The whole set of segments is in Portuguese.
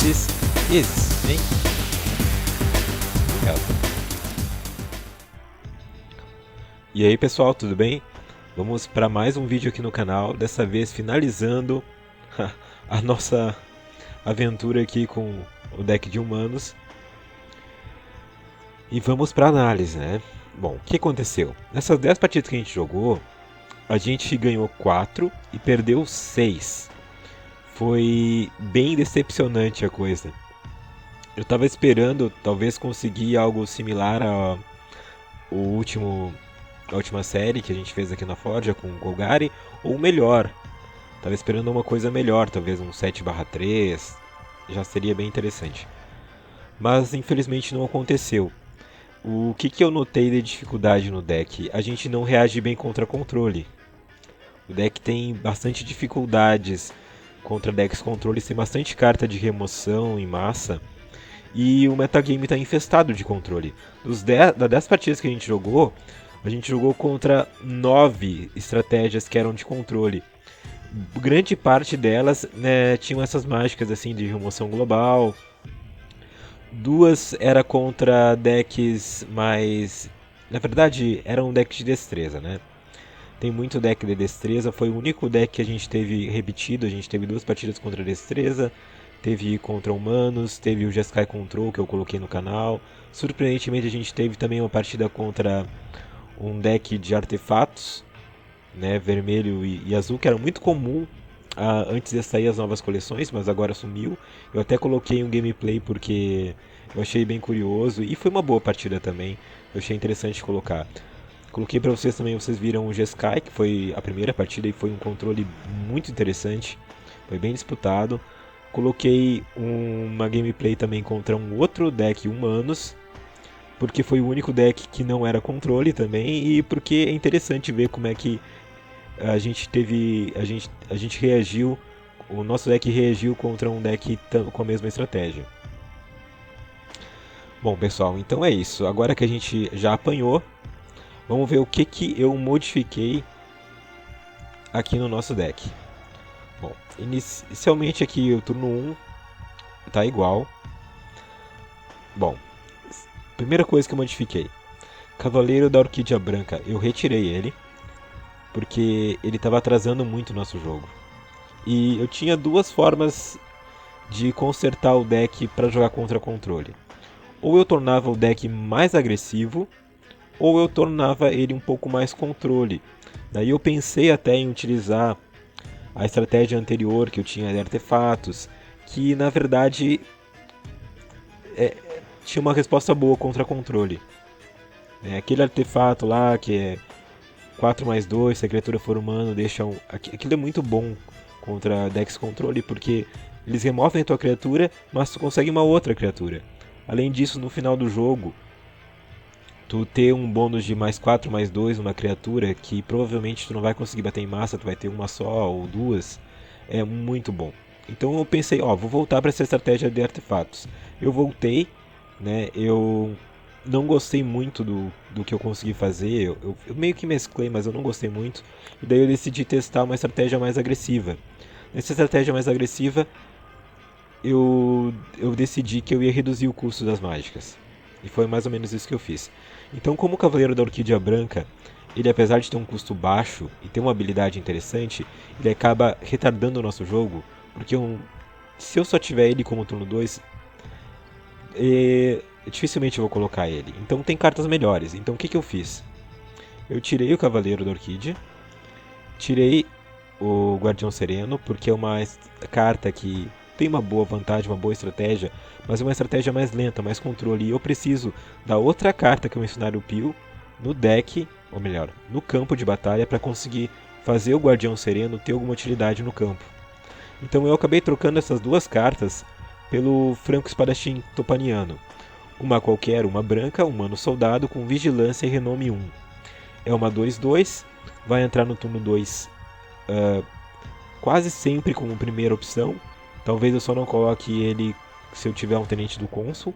This is me. E aí pessoal, tudo bem? Vamos para mais um vídeo aqui no canal, dessa vez finalizando a nossa aventura aqui com o deck de humanos. E vamos para análise, né? Bom, o que aconteceu? Nessas 10 partidas que a gente jogou, a gente ganhou 4 e perdeu 6. Foi bem decepcionante a coisa. Eu estava esperando talvez conseguir algo similar a a última série que a gente fez aqui na Forja com o Golgari, ou melhor. Estava esperando uma coisa melhor, talvez um 7/3, já seria bem interessante. Mas infelizmente não aconteceu. O que eu notei de dificuldade no deck? A gente não reage bem contra controle. O deck tem bastante dificuldades contra decks controle, tem bastante carta de remoção em massa. E o metagame está infestado de controle. Das 10 partidas que a gente jogou contra 9 estratégias que eram de controle. Grande parte delas, né, tinham essas mágicas assim de remoção global. 2 era contra decks mais... Na verdade, era um deck de destreza, né? Tem muito deck de destreza, foi o único deck que a gente teve repetido, a gente teve 2 partidas contra destreza, teve contra humanos, teve o Jeskai Control que eu coloquei no canal. Surpreendentemente a gente teve também uma partida contra um deck de artefatos, né, vermelho e azul, que era muito comum antes de sair as novas coleções, mas agora sumiu. Eu até coloquei um gameplay porque eu achei bem curioso e foi uma boa partida também, eu achei interessante colocar. Coloquei para vocês também, vocês viram o Jeskai, que foi a primeira partida e foi um controle muito interessante, foi bem disputado. Coloquei uma gameplay também contra um outro deck humanos, porque foi o único deck que não era controle também, e porque é interessante ver como é que a gente reagiu, o nosso deck reagiu contra um deck com a mesma estratégia. Bom pessoal, então é isso, agora que a gente já apanhou, vamos ver o que eu modifiquei aqui no nosso deck. Bom, inicialmente aqui o turno 1 tá igual. Bom, primeira coisa que eu modifiquei, Cavaleiro da Orquídea Branca, eu retirei ele, porque ele estava atrasando muito o nosso jogo. E eu tinha 2 formas de consertar o deck para jogar contra controle. Ou eu tornava o deck mais agressivo, ou eu tornava ele um pouco mais controle. Daí eu pensei até em utilizar a estratégia anterior que eu tinha de artefatos, que na verdade tinha uma resposta boa contra controle. Aquele artefato lá que é 4/2, se a criatura for humano, aquilo é muito bom contra decks controle, porque eles removem a tua criatura, mas tu consegue uma outra criatura. Além disso, no final do jogo, tu ter um bônus de +4/2 numa criatura, que provavelmente tu não vai conseguir bater em massa, tu vai ter uma só ou 2, é muito bom. Então eu pensei, vou voltar para essa estratégia de artefatos. Eu voltei, né, eu não gostei muito do que eu consegui fazer, eu meio que mesclei, mas eu não gostei muito, e daí eu decidi testar uma estratégia mais agressiva. Nessa estratégia mais agressiva, eu decidi que eu ia reduzir o custo das mágicas. E foi mais ou menos isso que eu fiz. Então, como o Cavaleiro da Orquídea Branca, ele apesar de ter um custo baixo e ter uma habilidade interessante, ele acaba retardando o nosso jogo, porque se eu só tiver ele como turno 2, dificilmente eu vou colocar ele. Então tem cartas melhores. Então o que eu fiz? Eu tirei o Cavaleiro da Orquídea, tirei o Guardião Sereno, porque é uma carta que tem uma boa vantagem, uma boa estratégia, mas é uma estratégia mais lenta, mais controle, e eu preciso da outra carta que é o Missionário Pio no deck, ou melhor, no campo de batalha, para conseguir fazer o Guardião Sereno ter alguma utilidade no campo. Então eu acabei trocando essas 2 cartas pelo Franco Espadachim Topaniano. Uma qualquer, uma branca, humano soldado com vigilância e renome 1. É uma 2/2, vai entrar no turno 2 quase sempre como primeira opção. Talvez eu só não coloque ele se eu tiver um Tenente do Cônsul,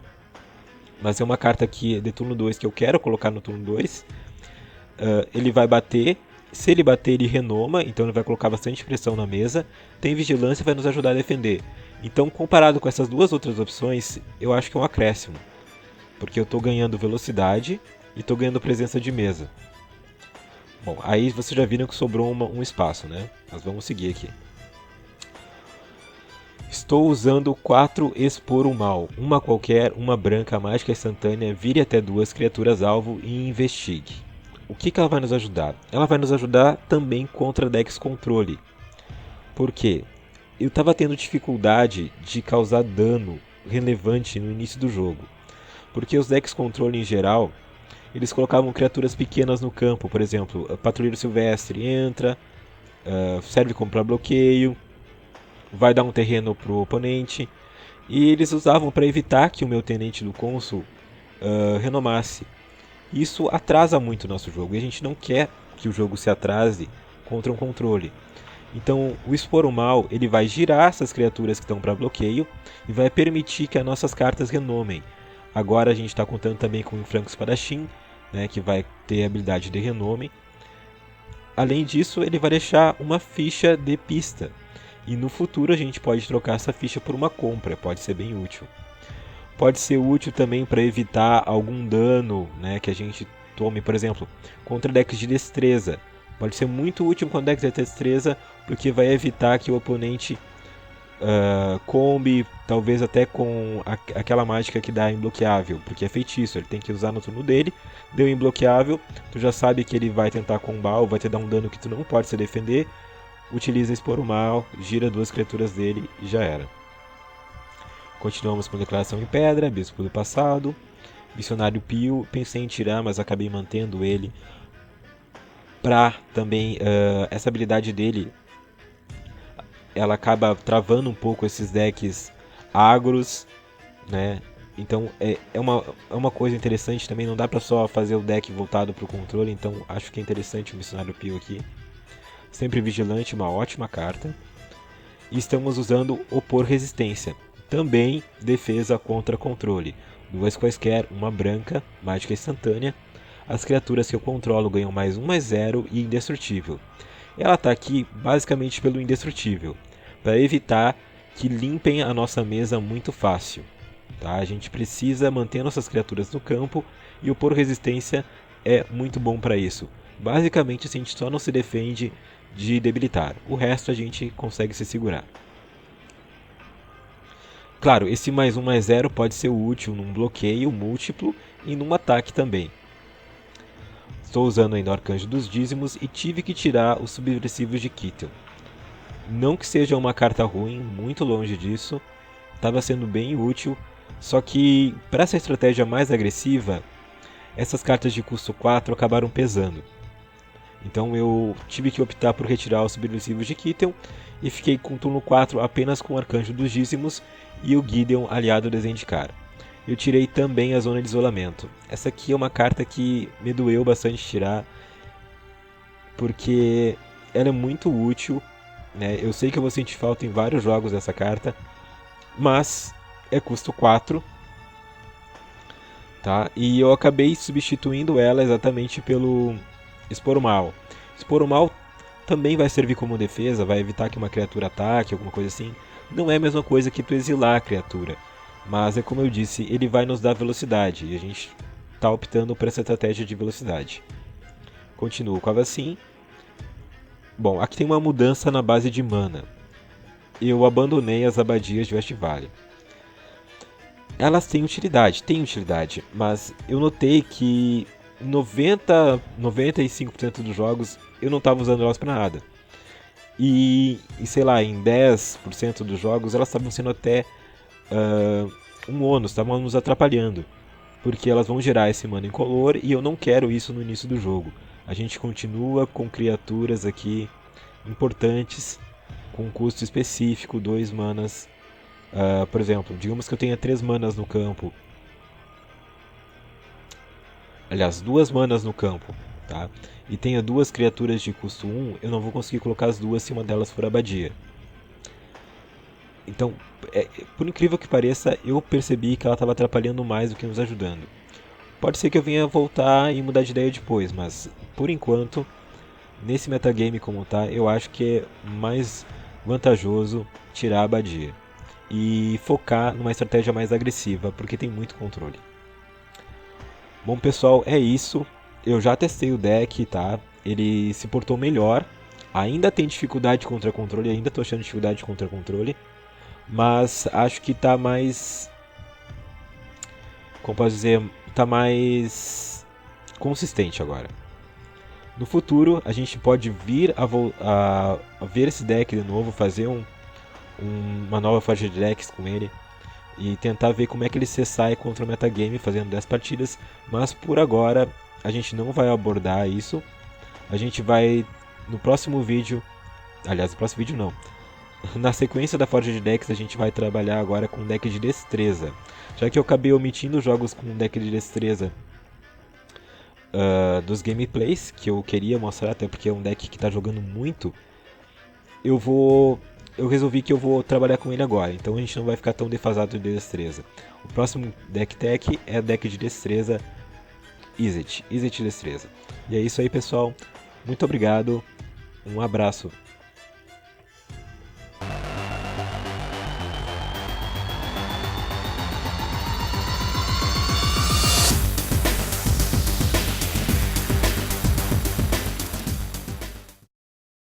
mas é uma carta que de turno 2 que eu quero colocar no turno 2. Ele vai bater, se ele bater ele renoma, então ele vai colocar bastante pressão na mesa. Tem vigilância e vai nos ajudar a defender. Então, comparado com essas duas outras opções, eu acho que é um acréscimo. Porque eu estou ganhando velocidade e estou ganhando presença de mesa. Bom, aí vocês já viram que sobrou um espaço, né? Mas vamos seguir aqui. Estou usando 4 Expor o Mal. Uma qualquer, uma branca mágica instantânea, vire até 2 criaturas alvo e investigue. O que ela vai nos ajudar? Ela vai nos ajudar também contra decks controle. Por quê? Eu estava tendo dificuldade de causar dano relevante no início do jogo. Porque os decks controle em geral, eles colocavam criaturas pequenas no campo. Por exemplo, Patrulheiro Silvestre entra, serve como para bloqueio, vai dar um terreno pro oponente. E eles usavam para evitar que o meu Tenente do Cônsul renomasse. Isso atrasa muito o nosso jogo e a gente não quer que o jogo se atrase contra um controle. Então o Expor o Mal ele vai girar essas criaturas que estão para bloqueio e vai permitir que as nossas cartas renomem. Agora a gente está contando também com o Franco Espadachim, né, que vai ter a habilidade de renome. Além disso, ele vai deixar uma ficha de pista. E no futuro a gente pode trocar essa ficha por uma compra, pode ser bem útil. Pode ser útil também para evitar algum dano, né, que a gente tome, por exemplo, contra decks de destreza. Pode ser muito útil contra decks de destreza, porque vai evitar que o oponente combe, talvez até com aquela mágica que dá imbloqueável, porque é feitiço, ele tem que usar no turno dele, deu imbloqueável, tu já sabe que ele vai tentar combar ou vai te dar um dano que tu não pode se defender, utiliza Expor o Mal, gira 2 criaturas dele e já era. Continuamos com Declaração em Pedra, Bispo do Passado, Missionário Pio, pensei em tirar, mas acabei mantendo ele pra também, essa habilidade dele, ela acaba travando um pouco esses decks agros, né? Então é uma coisa interessante também, não dá pra só fazer o deck voltado pro controle, então acho que é interessante o Missionário Pio aqui. Sempre vigilante, uma ótima carta. E estamos usando Opor Resistência, também defesa contra controle. 2 quaisquer, uma branca, mágica instantânea. As criaturas que eu controlo ganham +1/+0 e indestrutível. Ela está aqui basicamente pelo indestrutível, para evitar que limpem a nossa mesa muito fácil. Tá? A gente precisa manter nossas criaturas no campo e o Opor Resistência é muito bom para isso. Basicamente, a gente só não se defende de debilitar, o resto a gente consegue se segurar. Claro, esse +1/+0 pode ser útil num bloqueio múltiplo e num ataque também. Estou usando ainda o Arcanjo dos Dízimos e tive que tirar os Subversivos de Kittel. Não que seja uma carta ruim, muito longe disso, estava sendo bem útil, só que para essa estratégia mais agressiva, essas cartas de custo 4 acabaram pesando. Então eu tive que optar por retirar os Subversivos de Kittel e fiquei com o turno 4 apenas com o Arcanjo dos Dízimos e o Gideon aliado de Zendikar. Eu tirei também a Zona de Isolamento. Essa aqui é uma carta que me doeu bastante tirar, porque ela é muito útil, né? Eu sei que eu vou sentir falta em vários jogos dessa carta, mas é custo 4, tá? E eu acabei substituindo ela exatamente pelo Expor o Mal. Expor o Mal também vai servir como defesa, vai evitar que uma criatura ataque, alguma coisa assim. Não é a mesma coisa que tu exilar a criatura, mas é como eu disse, ele vai nos dar velocidade e a gente está optando por essa estratégia de velocidade. Continuo com a Avacyn. Bom, aqui tem uma mudança na base de mana. Eu abandonei as abadias de Westvale. Elas têm utilidade, mas eu notei que 95% dos jogos eu não estava usando elas para nada. E sei lá, em 10% dos jogos elas estavam sendo até um ônus, estavam nos atrapalhando. Porque elas vão gerar esse mana incolor e eu não quero isso no início do jogo. A gente continua com criaturas aqui importantes, com um custo específico, 2 manas. Por exemplo, digamos que eu tenha 3 manas no campo. Aliás, 2 manas no campo, tá? E tenha 2 criaturas de custo 1, eu não vou conseguir colocar as 2 se uma delas for abadia. Então, por incrível que pareça, eu percebi que ela estava atrapalhando mais do que nos ajudando. Pode ser que eu venha voltar e mudar de ideia depois, mas por enquanto, nesse metagame como tá, eu acho que é mais vantajoso tirar a abadia. e focar numa estratégia mais agressiva, porque tem muito controle. Bom, pessoal, é isso. Eu já testei o deck, tá? Ele se portou melhor. Ainda tem dificuldade contra controle, ainda tô achando dificuldade contra controle. Mas acho que tá mais... Como posso dizer? Tá mais consistente agora. No futuro, a gente pode vir a ver esse deck de novo, fazer uma nova faixa de decks com ele e tentar ver como é que ele se sai contra o metagame fazendo 10 partidas, mas por agora a gente não vai abordar isso. A gente vai no próximo vídeo, aliás, no próximo vídeo não. Na sequência da Forja de Decks a gente vai trabalhar agora com um deck de destreza. Já que eu acabei omitindo jogos com um deck de destreza dos gameplays, que eu queria mostrar, até porque é um deck que está jogando muito, eu resolvi que eu vou trabalhar com ele agora, então a gente não vai ficar tão defasado de destreza. O próximo deck tech é deck de destreza Izzet Destreza. E é isso aí, pessoal. Muito obrigado, um abraço.